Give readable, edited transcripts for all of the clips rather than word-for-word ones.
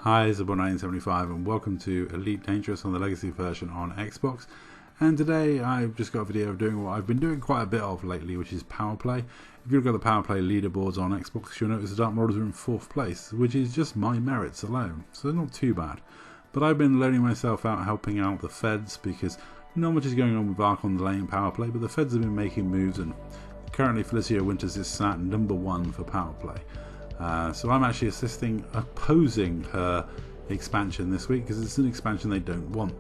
Hi, it's Zabo1975 and welcome to Elite Dangerous on the Legacy version on Xbox. And today I've just got a video of doing what I've been doing quite a bit of lately, which is power play. If you've got the power play leaderboards on Xbox, you'll notice the Dark Marauders are in 4th place, which is just my merits alone, so not too bad. But I've been learning myself out helping out the Feds because not much is going on with Ark on the lane power play, but the Feds have been making moves and currently Felicia Winters is sat #1 for power play. So I'm actually opposing her expansion this week because it's an expansion they don't want.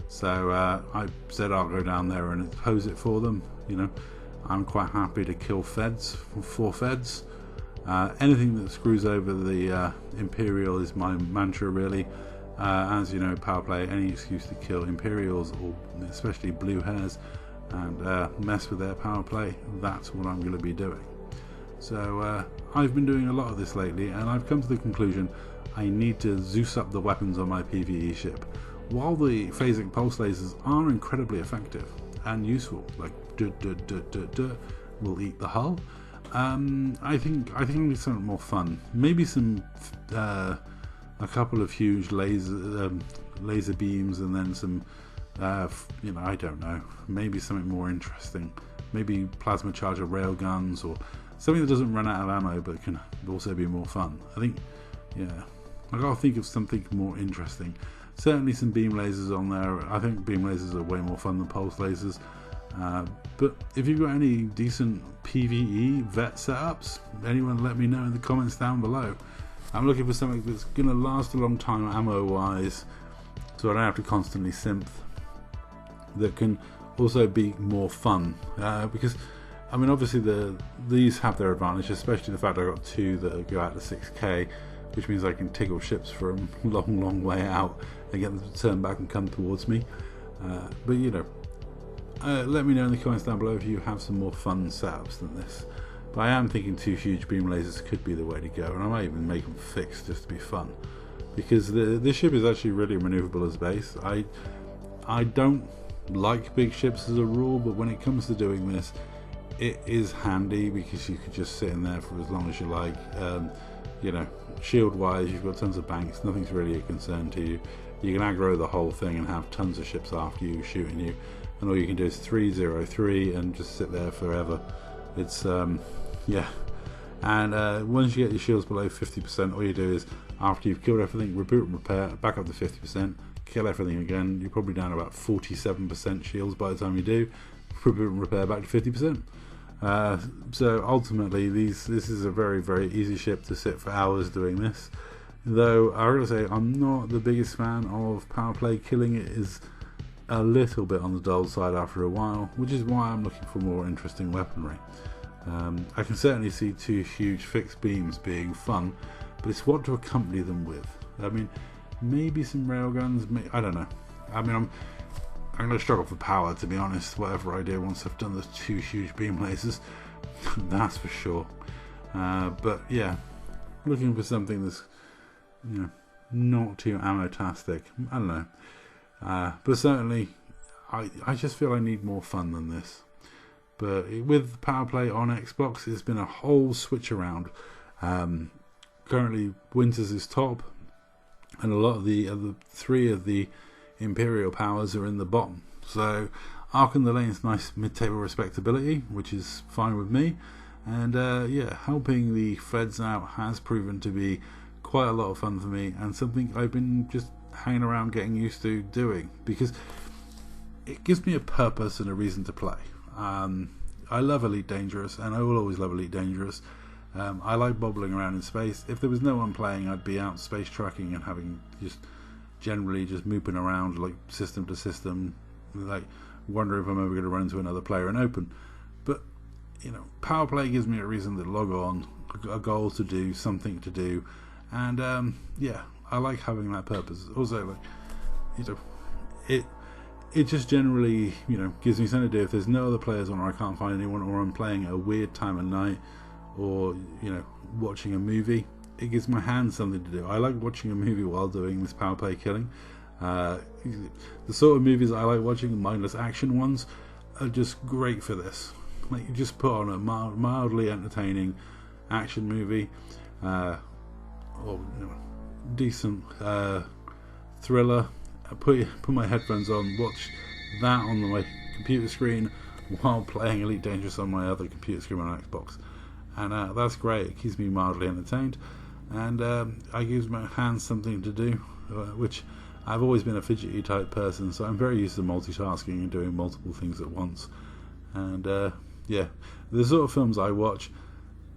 So I said I'll go down there and oppose it for them. You know, I'm quite happy to kill Feds for Feds. Anything that screws over the Imperial is my mantra, really. As you know, power play, any excuse to kill Imperials or especially blue hairs and mess with their power play, that's what I'm going to be doing. So I've been doing a lot of this lately, and I've come to the conclusion I need to Zeus up the weapons on my PvE ship. While the phasic pulse lasers are incredibly effective and useful, like will eat the hull, I think I need something more fun. Maybe some a couple of huge laser beams, and then some you know, I don't know, maybe something more interesting. Maybe plasma charger railguns or something that doesn't run out of ammo but can also be more fun. I think, yeah, I gotta think of something more interesting. Certainly some beam lasers on there. I think beam lasers are way more fun than pulse lasers. But if you've got any decent PvE vet setups, anyone let me know in the comments down below. I'm looking for something that's gonna last a long time ammo wise, so I don't have to constantly synth, that can also be more fun, because I mean obviously these have their advantage, especially the fact I got 2 that go out to 6k, which means I can tickle ships from a long way out and get them to turn back and come towards me. But you know, let me know in the comments down below if you have some more fun setups than this. But I am thinking 2 huge beam lasers could be the way to go, and I might even make them fixed just to be fun, because this ship is actually really maneuverable as base. I don't like big ships as a rule, but when it comes to doing this, it is handy because you could just sit in there for as long as you like. You know, shield wise, you've got tons of banks, nothing's really a concern to you. You can aggro the whole thing and have tons of ships after you shooting you, and all you can do is 303 and just sit there forever. It's yeah, and once you get your shields below 50%, all you do is, after you've killed everything, reboot and repair back up to 50%, kill everything again. You're probably down about 47% shields by the time you do. Repair back to 50%. So ultimately, this is a very easy ship to sit for hours doing this. Though I gotta say, I'm not the biggest fan of power play. Killing it is a little bit on the dull side after a while, which is why I'm looking for more interesting weaponry. I can certainly see 2 huge fixed beams being fun, but it's what to accompany them with. I mean, maybe some railguns, I don't know. I mean, I'm going to struggle for power, to be honest, whatever I do once I've done those 2 huge beam lasers. That's for sure. But yeah, looking for something that's, you know, not too ammo-tastic. I don't know. But certainly, I just feel I need more fun than this. But with power play on Xbox, it's been a whole switch around. Currently, Winters is top, and a lot of the other 3 of the Imperial powers are in the bottom. So Ark in the lane's nice mid-table respectability, which is fine with me. And yeah, helping the Feds out has proven to be quite a lot of fun for me, and something I've been just hanging around getting used to doing, because it gives me a purpose and a reason to play. I love Elite Dangerous, and I will always love Elite Dangerous. I like bobbling around in space. If there was no one playing, I'd be out space tracking and having generally just mooping around like system to system, like wondering if I'm ever going to run into another player in open. But you know, power play gives me a reason to log on, a goal to do, something to do, and yeah, I like having that purpose. Also, like, you know, it just generally, you know, gives me something to do if there's no other players on, or I can't find anyone, or I'm playing at a weird time of night, or you know, watching a movie. It gives my hands something to do. I like watching a movie while doing this power play killing. The sort of movies I like watching, mindless action ones, are just great for this. Like, you just put on a mildly entertaining action movie, or you know, decent thriller. I put my headphones on, watch that on my computer screen while playing Elite Dangerous on my other computer screen on Xbox, and that's great. It keeps me mildly entertained, and I gives my hands something to do, which I've always been a fidgety type person, so I'm very used to multitasking and doing multiple things at once. And yeah, the sort of films I watch,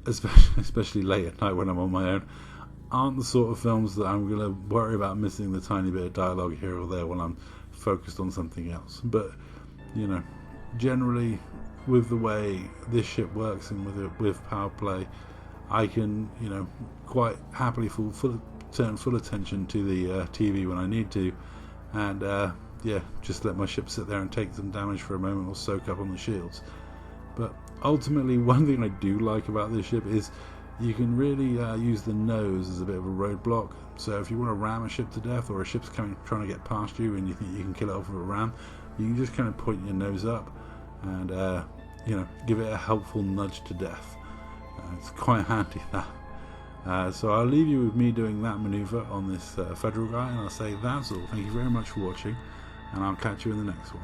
especially late at night when I'm on my own, aren't the sort of films that I'm going to worry about missing the tiny bit of dialogue here or there when I'm focused on something else. But, you know, generally, with the way this ship works and with power play, I can, you know, quite happily turn full attention to the TV when I need to, and yeah, just let my ship sit there and take some damage for a moment or soak up on the shields. But ultimately, one thing I do like about this ship is you can really use the nose as a bit of a roadblock. So if you want to ram a ship to death, or a ship's trying to get past you and you think you can kill it off with a ram, you can just kind of point your nose up and you know, give it a helpful nudge to death. It's quite handy, that. So I'll leave you with me doing that maneuver on this Federal guy, and I'll say that's all. Thank you very much for watching, and I'll catch you in the next one.